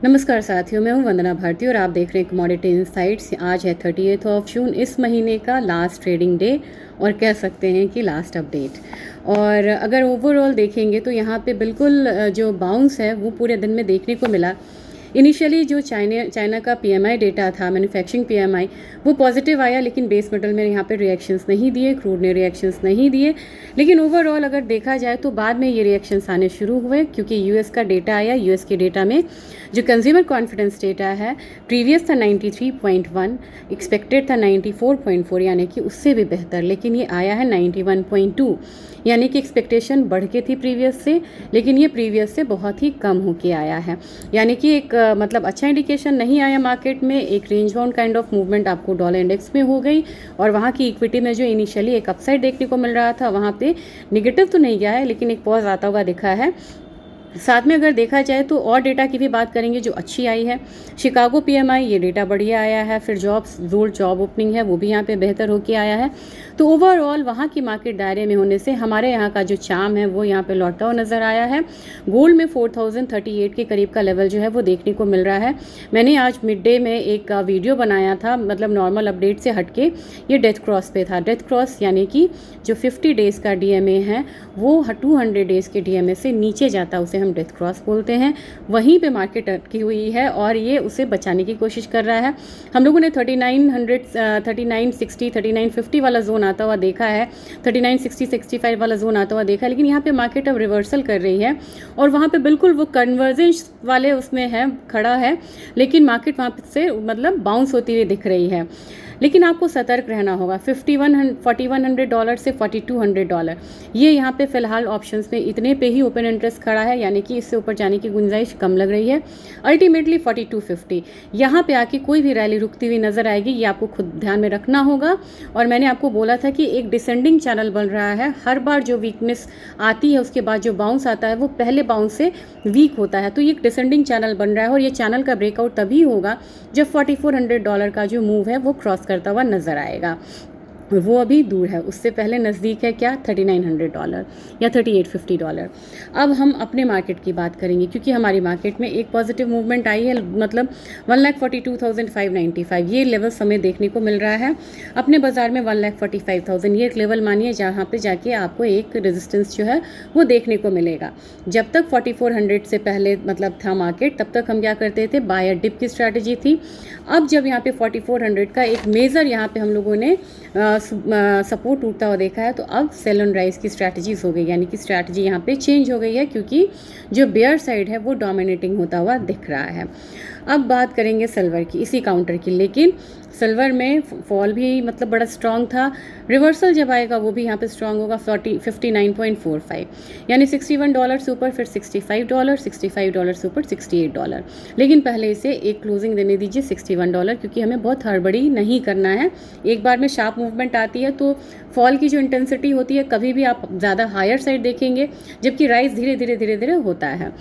नमस्कार साथियों, मैं हूं वंदना भारती और आप देख रहे हैं कमोडिटी इनसाइट्स। आज है 30 जून, इस महीने का लास्ट ट्रेडिंग डे और कह सकते हैं कि लास्ट अपडेट। और अगर ओवरऑल देखेंगे तो यहाँ पे बिल्कुल जो बाउंस है वो पूरे दिन में देखने को मिला। इनिशियली जो चाइना का पीएमआई डेटा था, मैन्युफैक्चरिंग पीएमआई, वो पॉजिटिव आया, लेकिन बेस मेटल में यहाँ पे रिएक्शंस नहीं दिए, क्रूड ने रिएक्शंस नहीं दिए। लेकिन ओवरऑल अगर देखा जाए तो बाद में ये रिएक्शंस आने शुरू हुए क्योंकि यूएस का डेटा आया। यूएस के डेटा में जो कंज्यूमर कॉन्फिडेंस डेटा है, प्रीवियस था 93.1, एक्सपेक्टेड था 94.4, यानी कि उससे भी बेहतर, लेकिन ये आया है 91.2, यानी कि एक्सपेक्टेशन बढ़ के थी प्रीवियस से, लेकिन ये प्रीवियस से बहुत ही कम होके आया है। यानी कि एक मतलब अच्छा इंडिकेशन नहीं आया मार्केट में। एक range bound kind of movement आपको डॉलर इंडेक्स में हो गई और वहाँ की इक्विटी में जो इनिशियली एक अपसाइड देखने को मिल रहा था, वहाँ पे निगेटिव तो नहीं गया है, लेकिन एक पॉज आता हुआ दिखा है। साथ में अगर देखा जाए तो और डेटा की भी बात करेंगे जो अच्छी आई है। शिकागो पीएमआई, ये डेटा बढ़िया आया है। फिर जॉब ओपनिंग है वो भी यहाँ पे बेहतर होके आया है। तो ओवरऑल वहाँ की मार्केट दायरे में होने से हमारे यहाँ का जो चार्म है वो यहाँ पे लौटता हुआ नज़र आया है। गोल्ड में 4038 के करीब का लेवल जो है वो देखने को मिल रहा है। मैंने आज मिड डे में एक वीडियो बनाया था, मतलब नॉर्मल अपडेट से हटके, ये डेथ क्रॉस पे था। डेथ क्रॉस यानी कि जो 50 डेज़ का डीएमए है वो 200 डेज़ के डीएमए से नीचे जाता है, उसे हम डेथ क्रॉस बोलते हैं। वहीं पे मार्केट अटकी हुई है और ये उसे बचाने की कोशिश कर रहा है। हम लोगों ने 3960, 3950 वाला जोन आता हुआ देखा है, 3960, 65 वाला जोन आता हुआ देखा है, लेकिन यहाँ पे मार्केट अब रिवर्सल कर रही है और वहाँ पे बिल्कुल वो कन्वर्जेंस वाले उसमें है, खड़ा है, लेकिन मार्केट वहाँ से मतलब बाउंस होती हुई दिख रही है। लेकिन आपको सतर्क रहना होगा। $4100 से $4200, ये यहाँ पे फिलहाल ऑप्शंस में इतने पे ही ओपन इंटरेस्ट खड़ा है, यानी कि इससे ऊपर जाने की गुंजाइश कम लग रही है। अल्टीमेटली 4250 यहाँ पे आके कोई भी रैली रुकती हुई नजर आएगी, ये आपको खुद ध्यान में रखना होगा। और मैंने आपको बोला था कि एक डिसेंडिंग चैनल बन रहा है। हर बार जो वीकनेस आती है उसके बाद जो बाउंस आता है वो पहले बाउंस से वीक होता है, तो ये एक डिसेंडिंग चैनल बन रहा है और ये चैनल का ब्रेकआउट तभी होगा जब $4400 का जो मूव है वो क्रॉस करता हुआ नजर आएगा। वो अभी दूर है, उससे पहले नज़दीक है क्या, $3900 या $3850। अब हम अपने मार्केट की बात करेंगे क्योंकि हमारी मार्केट में एक पॉजिटिव मूवमेंट आई है, मतलब 1,42,595 ये लेवल हमें देखने को मिल रहा है। अपने बाज़ार में 1,45,000 ये एक लेवल मानिए जहाँ पे जाके आपको एक रेजिस्टेंस जो है वो देखने को मिलेगा। जब तक 4400 से पहले मतलब था मार्केट, तब तक हम क्या करते थे, बायर डिप की स्ट्रैटेजी थी। अब जब यहाँ पे 4400 का एक मेजर यहाँ पे हम लोगों ने सपोर्ट टूटता हुआ देखा है, तो अब सेल ऑन राइज की स्ट्रैटेजीज हो गई, यानी कि स्ट्रैटेजी यहाँ पे चेंज हो गई है क्योंकि जो बेयर साइड है वो डोमिनेटिंग होता हुआ दिख रहा है। अब बात करेंगे सिल्वर की, इसी काउंटर की, लेकिन सिल्वर में फॉल भी मतलब बड़ा स्ट्रांग था। रिवर्सल जब आएगा वो भी यहाँ पे स्ट्रांग होगा, 59.45, यानी $61 से ऊपर, फिर $65, $65 से ऊपर $68। लेकिन पहले इसे एक क्लोजिंग देने दीजिए $61, क्योंकि हमें बहुत हड़बड़ी नहीं करना है। एक बार में शार्प मूवमेंट आती है तो फॉल की जो इंटेंसिटी होती है कभी भी आप ज़्यादा हायर साइड देखेंगे, जबकि राइज धीरे धीरे होता है।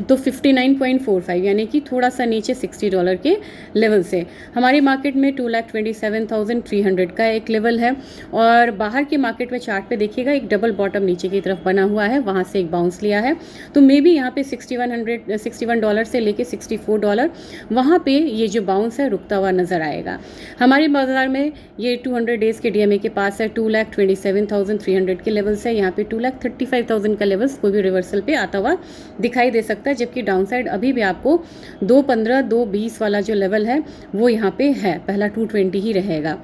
तो 59.45 यानी कि थोड़ा सा नीचे $60 के लेवल से हमारी मार्केट में 2,27,300 का एक लेवल है। और बाहर के मार्केट में चार्ट पे देखिएगा एक डबल बॉटम नीचे की तरफ बना हुआ है, वहाँ से एक बाउंस लिया है। तो मे बी यहाँ पे $61 से लेके $64 वहाँ पे ये जो बाउंस है रुकता हुआ नज़र आएगा। हमारे बाजार में ये 200 डेज़ के डीएमए के पास है, 2,27,300 के लेवल से यहाँ पे 2,35,000 का लेवल्स कोई भी रिवर्सल पे आता हुआ दिखाई दे सकता है, जबकि डाउनसाइड अभी भी आपको 215, 220 वाला जो लेवल है वो यहाँ पे है, पहला 220 ही रहेगा।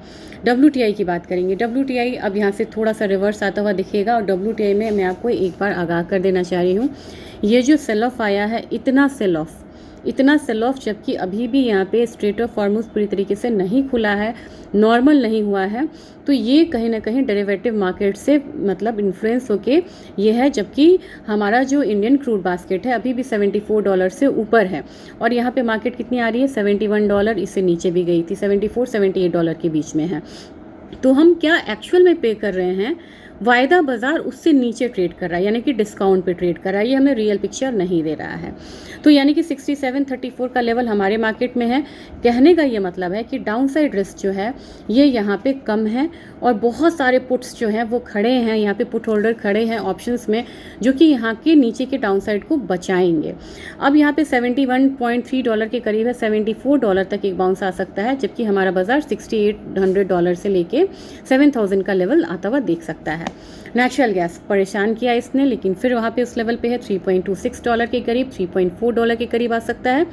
WTI की बात करेंगे। WTI अब यहाँ से थोड़ा सा रिवर्स आता हुआ दिखेगा और WTI में मैं आपको एक बार आगाह कर देना चाह रही हूँ, ये जो सेल ऑफ आया है, इतना सेल ऑफ जबकि अभी भी यहाँ पे स्ट्रेट ऑफ फॉर्मूज पूरी तरीके से नहीं खुला है, नॉर्मल नहीं हुआ है, तो ये कहीं ना कहीं डेरिवेटिव मार्केट से मतलब इन्फ्लुएंस होके ये है। जबकि हमारा जो इंडियन क्रूड बास्केट है अभी भी $74 से ऊपर है और यहाँ पे मार्केट कितनी आ रही है, $71, इससे नीचे भी गई थी, $74, $78 के बीच में है। तो हम क्या एक्चुअल में पे कर रहे हैं वायदा बाजार उससे नीचे ट्रेड कर रहा है, यानी कि डिस्काउंट पे ट्रेड कर रहा है, ये हमें रियल पिक्चर नहीं दे रहा है। तो यानी कि 6734 का लेवल हमारे मार्केट में है। कहने का ये मतलब है कि डाउन साइड रिस्क जो है ये यहाँ पे कम है और बहुत सारे पुट्स जो हैं वो खड़े हैं, यहाँ पे पुट होल्डर खड़े हैं ऑप्शंस में, जो कि यहाँ के नीचे के डाउन साइड को बचाएंगे। अब यहाँ पे $71.3 के करीब है, $74 तक एक बाउंस आ सकता है, जबकि हमारा बाजार $6800 से लेके 7000 का लेवल आता हुआ देख सकता है। नेचुरल गैस परेशान किया इसने, लेकिन फिर वहाँ पे उस लेवल पे है $3.26 के करीब, $3.4 के करीब आ सकता है।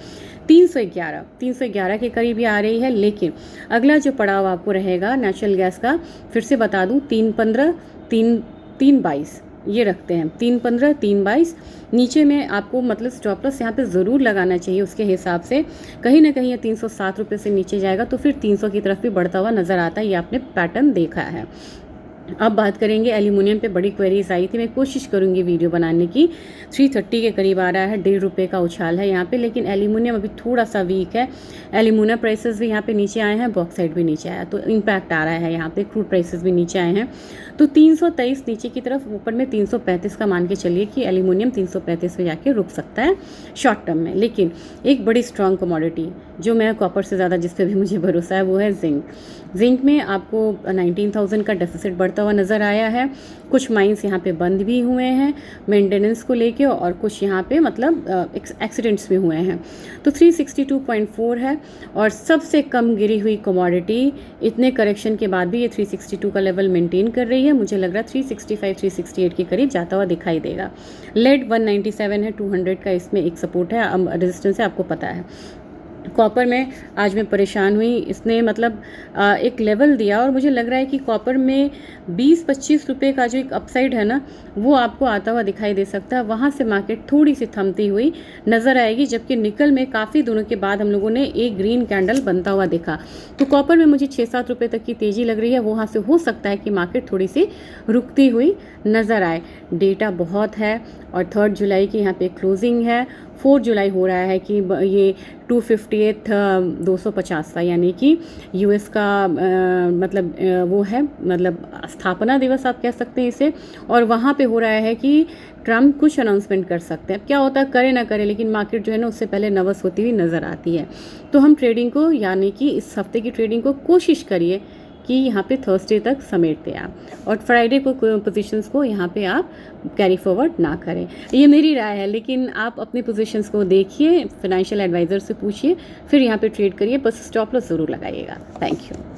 311 के करीब ये आ रही है। लेकिन अगला जो पड़ाव आपको रहेगा नेचुरल गैस का, फिर से बता दूं, 315 322 ये रखते हैं, 315 322 नीचे में आपको मतलब स्टॉप लॉस यहाँ पे ज़रूर लगाना चाहिए। उसके हिसाब से कहीं ना कहीं ये 307 रुपये से नीचे जाएगा तो फिर 300 की तरफ भी बढ़ता हुआ नज़र आता है, ये आपने पैटर्न देखा है। अब बात करेंगे एल्यूमिनियम पे, बड़ी क्वेरीज आई थी, मैं कोशिश करूंगी वीडियो बनाने की। 330 के करीब आ रहा है, ₹1.5 का उछाल है यहाँ पे, लेकिन एल्यूमिनियम अभी थोड़ा सा वीक है। एल्यूमिनियम प्राइसेस भी यहाँ पे नीचे आए हैं, बॉक्साइट भी नीचे आया, तो इम्पैक्ट आ रहा है यहाँ पे। क्रूड प्राइसेस भी नीचे आए हैं, तो 323 नीचे की तरफ, ऊपर में 335 का मान के चलिए कि एल्यूमिनियम 335 में जाके रुक सकता है शॉर्ट टर्म में। लेकिन एक बड़ी स्ट्रॉन्ग कमोडिटी जो मैं कॉपर से ज़्यादा जिस पे भी मुझे भरोसा है वो है जिंक। जिंक में आपको 19,000 का डेफिसिट बढ़ता हुआ नज़र आया है। कुछ माइंस यहाँ पे बंद भी हुए हैं मेंटेनेंस को लेके, और कुछ यहाँ पे मतलब एक्सीडेंट्स भी हुए हैं। तो 362.4 है, और सबसे कम गिरी हुई कमोडिटी इतने करेक्शन के बाद भी ये 362 का लेवल मेंटेन कर रही है। मुझे लग रहा है 365 368 के करीब जाता हुआ दिखाई देगा। लेड 197 है, 200 का इसमें एक सपोर्ट है, रेजिस्टेंस है, आपको पता है। कॉपर में आज मैं परेशान हुई, इसने मतलब एक लेवल दिया, और मुझे लग रहा है कि कॉपर में 20-25 रुपये का जो एक अपसाइड है ना, वो आपको आता हुआ दिखाई दे सकता है। वहाँ से मार्केट थोड़ी सी थमती हुई नज़र आएगी, जबकि निकल में काफ़ी दिनों के बाद हम लोगों ने एक ग्रीन कैंडल बनता हुआ देखा। तो कॉपर में मुझे 6-7 रुपये तक की तेज़ी लग रही है, वहाँ से हो सकता है कि मार्केट थोड़ी सी रुकती हुई नज़र आए। डेटा बहुत है, और 3 जुलाई की यहाँ पे क्लोजिंग है। 4 जुलाई हो रहा है कि ये 258 250 यानी कि यूएस का मतलब वो है, मतलब स्थापना दिवस आप कह सकते हैं इसे, और वहाँ पे हो रहा है कि ट्रम्प कुछ अनाउंसमेंट कर सकते हैं। क्या होता है करे ना करे, लेकिन मार्केट जो है ना उससे पहले नर्वस होती हुई नज़र आती है। तो हम ट्रेडिंग को, यानी कि इस हफ्ते की ट्रेडिंग को कोशिश करिए कि यहाँ पे थर्सडे तक समेटते आप, और फ्राइडे को पोजीशंस को यहाँ पे आप कैरी फॉरवर्ड ना करें। ये मेरी राय है, लेकिन आप अपने पोजीशंस को देखिए, फाइनेंशियल एडवाइज़र से पूछिए, फिर यहाँ पे ट्रेड करिए, बस स्टॉप लॉस ज़रूर लगाइएगा। Thank you.